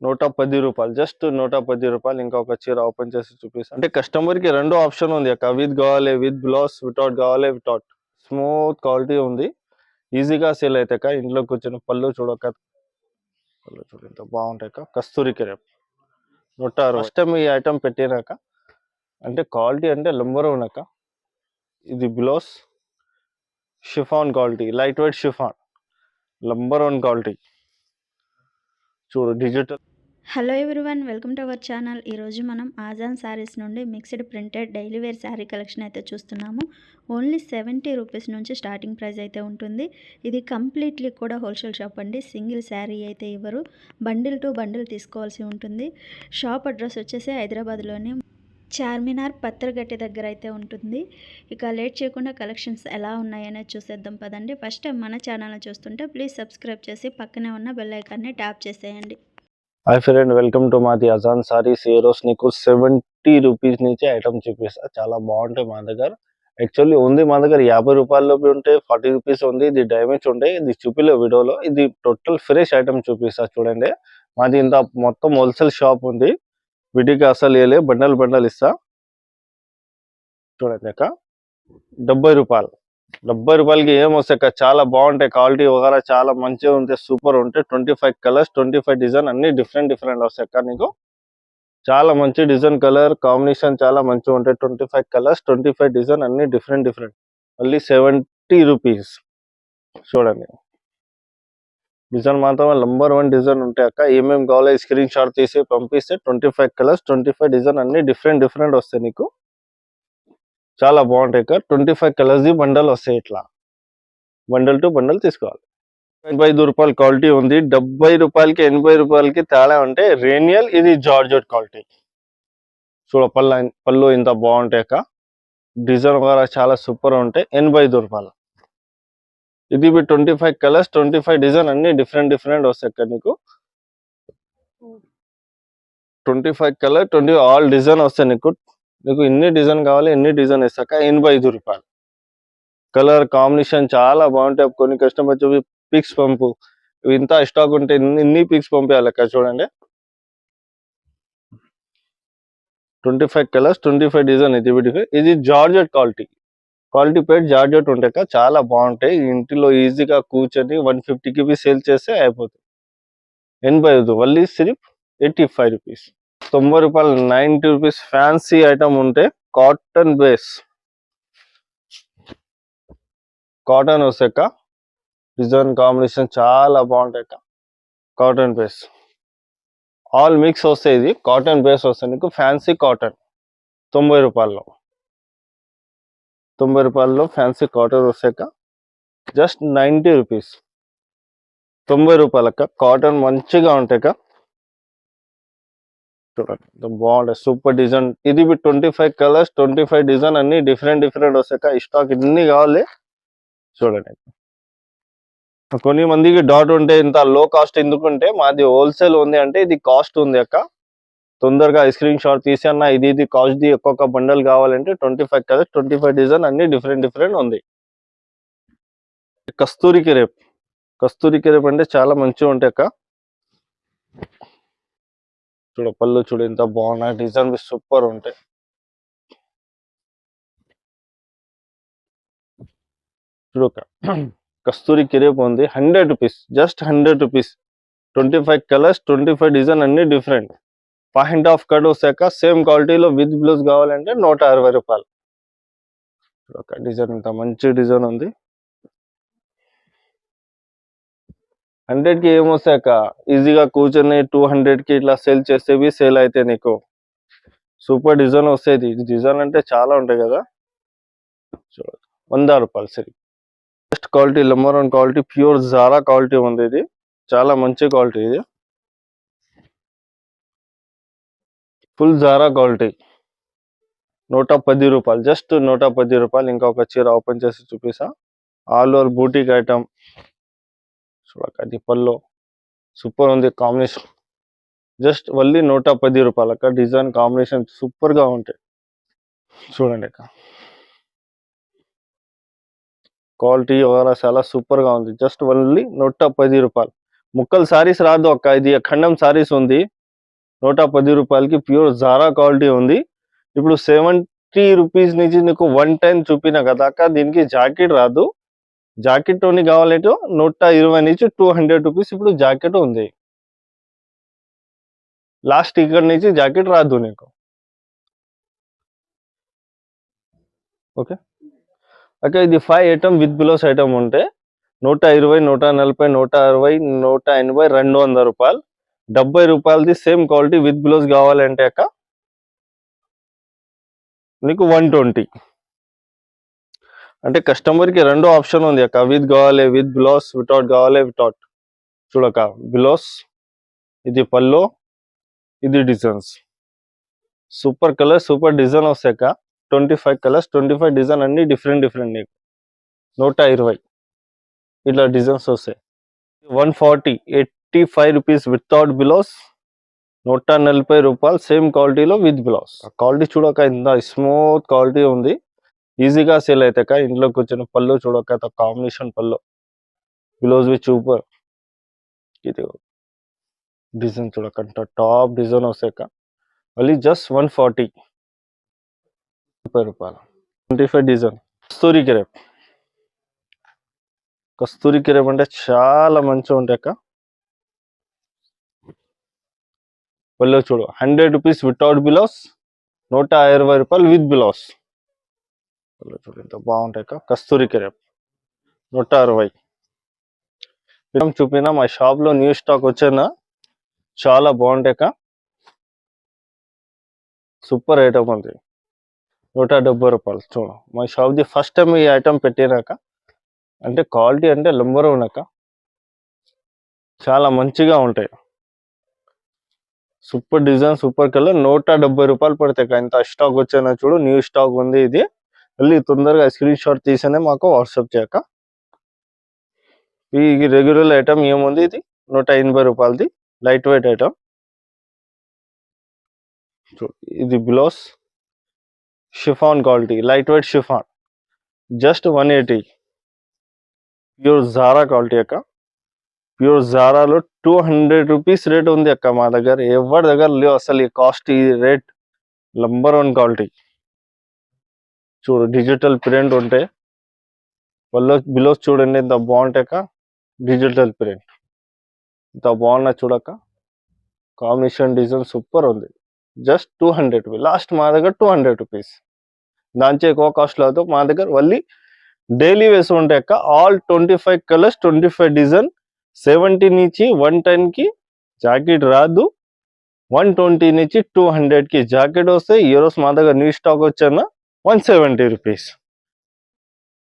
₹110 just ₹110. ఇంకొక చీర open చేసి చూపిస్తాను. అంటే కస్టమర్ కి రెండు ఆప్షన్ ఉంది అక్క. విత్ కావాలి, విత్ బ్లౌజ్, వితౌట్ కావాలి, వితౌట్. స్మూత్ క్వాలిటీ ఉంది, ఈజీగా సేల్ అయితే అక్క. ఇంట్లో కూర్చొని పళ్ళు చూడక, పళ్ళు చూడు ఎంత బాగుంటాయి అక్క. కస్తూరి క్రేప్ 160. ఫస్ట్ టైం ఈ ఐటమ్ పెట్టినాక అంటే క్వాలిటీ అంటే నంబర్ వన్ అక్క. ఇది blouse chiffon quality, light weight chiffon, number one quality. చూడు digital. Hello everyone, welcome to our channel. ఈరోజు మనం ఆజాన్ శారీస్ నుండి mixed printed daily wear sari collection అయితే చూస్తున్నాము. ఓన్లీ ₹70 నుంచి స్టార్టింగ్ ప్రైస్ అయితే ఉంటుంది. ఇది కంప్లీట్లీ కూడా హోల్సేల్ షాప్ అండి. సింగిల్ శారీ అయితే ఇవ్వరు, బండిల్ టు బండిల్ తీసుకోవాల్సి ఉంటుంది. షాప్ అడ్రస్ వచ్చేసి హైదరాబాద్లోని చార్మినార్ పత్రగట్టి దగ్గర అయితే ఉంటుంది. ఇక లేట్ చేయకుండా కలెక్షన్స్ ఎలా ఉన్నాయనేది చూసేద్దాం పదండి. ఫస్ట్ టైం మన ఛానల్ని చూస్తుంటే ప్లీజ్ సబ్స్క్రైబ్ చేసి పక్కనే ఉన్న బెల్ ఐకాన్ని ట్యాప్ చేసేయండి. హాయ్ ఫ్రెండ్, వెల్కమ్ టు మాది అజాన్ సారీస్. ఈ రోజు నీకు ₹70 నుంచి ఐటమ్ చూపిస్తా. చాలా బాగుంటాయి మా దగ్గర. యాక్చువల్లీ ఉంది మా దగ్గర ₹50 ఉంటాయి, ₹40 ఉంది. ఇది డ్యామేజ్ ఉంటాయి, ఇది చూపిలే వీడియోలో. ఇది టోటల్ ఫ్రెష్ ఐటమ్ చూపిస్తా చూడండి. మాది ఇంత మొత్తం హోల్సేల్ షాప్ ఉంది. విడిగా అసలు వేయలే, బండల్ బండల్ ఇస్తా చూడండి అక్క. ₹70. ₹70కి ఏం వస్తాయి, చాలా బాగుంటాయి. క్వాలిటీ వగేరా చాలా మంచిగా ఉంటాయి, సూపర్ ఉంటాయి. 25 కలర్స్, 25 డిజైన్, అన్ని డిఫరెంట్ వస్తాయి అక్క. నీకు చాలా మంచి డిజైన్, కలర్ కాంబినేషన్ చాలా మంచిగా ఉంటాయి. 25 కలర్స్, 25 డిజైన్, అన్ని డిఫరెంట్. మళ్ళీ ₹70 చూడండి. డిజైన్ మాత్రం నంబర్ వన్ డిజైన్ ఉంటాయి అక్క. ఏమేమి కావాలో స్క్రీన్ షాట్ తీసి పంపిస్తే 25 కలర్స్, 25 డిజైన్, అన్ని డిఫరెంట్ వస్తాయి నీకు. చాలా బాగుంటాయి అక్క. 25 కలర్స్ బండల్ వస్తాయి. ఇట్లా బండల్ టు బండల్ తీసుకోవాలి. ₹85 క్వాలిటీ ఉంది. ₹70కి ₹80కి తేడా ఉంటే రేనియల్, ఇది జార్జెట్ క్వాలిటీ. చూడ పళ్ళు ఇంత బాగుంటాయి అక్క. డిజైన్ కూడా చాలా సూపర్ ఉంటాయి. ₹85. ఇది 25 కలర్స్, 25 డిజైన్, అన్ని డిఫరెంట్ వస్తాయి అక్క. నీకు 25 కలర్, 20 ఆల్ డిజైన్ వస్తాయి నీకు. ఎన్ని డిజైన్ కావాలి, ఎన్ని డిజైన్ ఇస్తాక ₹85. కలర్ కాంబినేషన్ చాలా బాగుంటాయి. కొన్ని కస్టమర్ చూపి పిక్స్ పంపు, ఇంత స్టాక్ ఉంటే ఇన్ని పిక్స్ పంపించాలక్క. చూడండి 25 కలర్స్, 25 డిజైన్. ఇది జార్జెట్ క్వాలిటీ పేరు జార్జెట్ ఉంటాయి, చాలా బాగుంటాయి. ఇంటిలో ఈజీగా కూర్చొని 150కి సేల్ చేస్తే అయిపోతుంది. 85 మళ్ళీ సిర్ఫ్ ₹85. ₹90, ₹90 ఫ్యాన్సీ ఐటమ్ ఉంటే కాటన్ బేస్, కాటన్ వస్తాయి. డిజైన్ కాంబినేషన్ చాలా బాగుంటాయి. కాటన్ బేస్ ఆల్ మిక్స్ వస్తాయి. ఇది కాటన్ బేస్ వస్తాయి నీకు. Fancy cotton ₹90. ₹90 ఫ్యాన్సీ కాటన్ వస్తాయి. జస్ట్ ₹90. ₹90 కాటన్ మంచిగా ఉంటాయి. చూడండి బాగుంటాయి, సూపర్ డిజైన్. ఇది 25 కలర్స్, 25 డిజైన్, అన్ని డిఫరెంట్ వస్తాయి. స్టాక్ ఇన్ని కావాలి చూడండి. కొన్ని మందికి డౌట్ ఉంటే ఇంత లో కాస్ట్ ఎందుకుంటే మాది హోల్సేల్ ఉంది అంటే ఇది కాస్ట్ ఉంది అక్క. తొందరగా స్క్రీన్ షాట్ తీసి అన్న ఇది కాస్ట్ ఒక్కొక్క బండల్ కావాలంటే 25 కలర్స్, 25 డిజైన్, అన్ని డిఫరెంట్ ఉంది. కస్తూరి క్రేప్ అంటే చాలా మంచిగా ఉంటాయి అక్క. చూడ పళ్ళు చూడు ఎంత బాగున్నాయి, డిజైన్ సూపర్ ఉంటాయి. చూడక కస్తూరి క్రేప్ ఉంది. ₹100, జస్ట్ ₹100. 25 కలర్స్, 25 డిజైన్, అన్ని డిఫరెంట్. 5.5 కట్ వస్తాక సేమ్ క్వాలిటీలో విత్ బ్లౌజ్ కావాలంటే ₹160. చూడక డిజైన్ ఇంత మంచి డిజైన్ ఉంది. 100కి ఏమొస్తాయక్క, ఈజీగా కూర్చొని 200కి ఇట్లా సేల్ చేసేవి సేల్ అయితే నీకు సూపర్ డిజైన్ వస్తాయి. ఇది డిజైన్ అంటే చాలా ఉంటాయి కదా. చూడదు ₹100 సరే. Best quality, number one quality, pure Zara quality ఉంది. ఇది చాలా మంచి క్వాలిటీ. ఇది ఫుల్ జారా క్వాలిటీ. ₹110, జస్ట్ ₹110. ఇంకొక చీర ఓపెన్ చేసి చూపిస్తా. All over boutique item. చూడక అది పళ్ళు సూపర్ ఉంది, కాంబినేషన్ జస్ట్ మళ్ళీ ₹110. డిజైన్ కాంబినేషన్ సూపర్ గా ఉంటాయి. చూడండి అక్క, క్వాలిటీ వగేరా చాలా సూపర్ గా ఉంది. Just only ₹110. ముక్కల్ సారీస్ రాదు అక్క, ఇది ఖండం సారీస్ ఉంది. 110 రూపాయలకి ప్యూర్ జారా క్వాలిటీ ఉంది. ఇప్పుడు 70 రూపీస్ నుంచి నీకు 110 చూపిన కదా అక్క, దీనికి జాకెట్ రాదు. జాకెట్ తోని కావాలంటే 120 నుంచి 200 రూపీస్ ఇప్పుడు జాకెట్ ఉంది. లాస్ట్ ఇక్కడ నుంచి జాకెట్ రాదు నీకు. ఓకే ఓకే, ఇది 5 ఐటమ్ విత్ బిలోస్ ఐటమ్ ఉంటే 120, 140, 160, 180, 200 రూపాయలు. 70 రూపాయలది సేమ్ క్వాలిటీ విత్ బిలోస్ కావాలంటే అక్క నీకు 120. అంటే కస్టమర్కి రెండో ఆప్షన్ ఉంది అక్క, విత్ కావాలి విత్ బిలోస్, వితౌట్ కావాలి వితౌట్. చూడక బిలోస్, ఇది పల్లో, ఇది designs. Super colour super design వస్తాయి అక్క. 25 కలర్స్, 25 డిజైన్ అన్ని డిఫరెంట్ నీకు. 120 ఇట్లా డిజైన్స్ వస్తాయి. 140, 85 రూపీస్ వితౌట్ బిలోస్. 140 రూపాయలు సేమ్ క్వాలిటీలో విత్ బిలోస్. క్వాలిటీ చూడక ఇంత స్మూత్ క్వాలిటీ ఉంది, ఈజీగా సేల్ అవుతాక. ఇంట్లోకి వచ్చిన పళ్ళు చూడక కాంబినేషన్ పళ్ళు, బిలోస్ విత్ సూపర్. ఇది డిజైన్ చూడకంట టాప్ డిజైన్ వస్తాక మళ్ళీ జస్ట్ 140 రూపాయలు. 25 డిజైన్. కస్తూరి కిరేప్ అంటే చాలా మంచిగా ఉంటాయి అక్క. పళ్ళు చూడు 100 రూపీస్ వితౌట్ బిలోస్, 120 రూపాయలు విత్ బిలోస్. పళ్ళు చూడు ఎంత బాగుంటాయి అక్క. కస్తూరి కిరేప్ 160. చూపిన మా షాప్ లో న్యూ స్టాక్ వచ్చేనా, చాలా బాగుంటాయి అక్క. సూపర్ ఐటమ్ ఉంది. 170 రూపాయలు. చూడు మా షాప్ ది ఫస్ట్ టైం ఈ ఐటమ్ పెట్టినాక, అంటే క్వాలిటీ అంటే నంబర్ వన్ అక్క, చాలా మంచిగా ఉంటాయి. Super design super colour. 170 రూపాయలు పడతాయి అక్క. ఇంత స్టాక్ వచ్చేనా చూడు, న్యూ స్టాక్ ఉంది ఇది. మళ్ళీ తొందరగా స్క్రీన్ షాట్ తీసేనే మాకు వాట్సాప్ చేయక. ఈ రెగ్యులర్ ఐటమ్ ఏముంది, ఇది 180 రూపాయలది లైట్ వెయిట్ ఐటమ్. ఇది blouse chiffon quality, light weight chiffon, just 180. Pure Zara quality అక్క. ప్యూర్ జారాలో 200 రూపీస్ రేట్ ఉంది అక్క మా దగ్గర, ఎవరి దగ్గర లేవు అసలు ఈ కాస్ట్, ఈ రేట్. Number one quality. చూడు డిజిటల్ ప్రింట్ ఉంటే బిలోస్ చూడండి ఎంత బాగుంటాయి అక్క. డిజిటల్ ప్రింట్ ఇంత బాగున్నా చూడక్క. కాంబినేషన్ డిజైన్ సూపర్ ఉంది. జస్ట్ 200 రూపీస్ లాస్ట్ మా దగ్గర. 200 రూపీస్ దాంచే ఎక్కువ కాస్ట్ లేదు మా దగ్గర. మళ్ళీ డైలీ వేసి ఉంటాయి అక్క. All 25 colours, 25 design. 70 నుంచి 110కి జాకెట్ రాదు. 120 నుంచి 200కి జాకెట్ వస్తాయి. ఈ రోజు మా దగ్గర న్యూ స్టాక్ వచ్చాన 170 రూపీస్.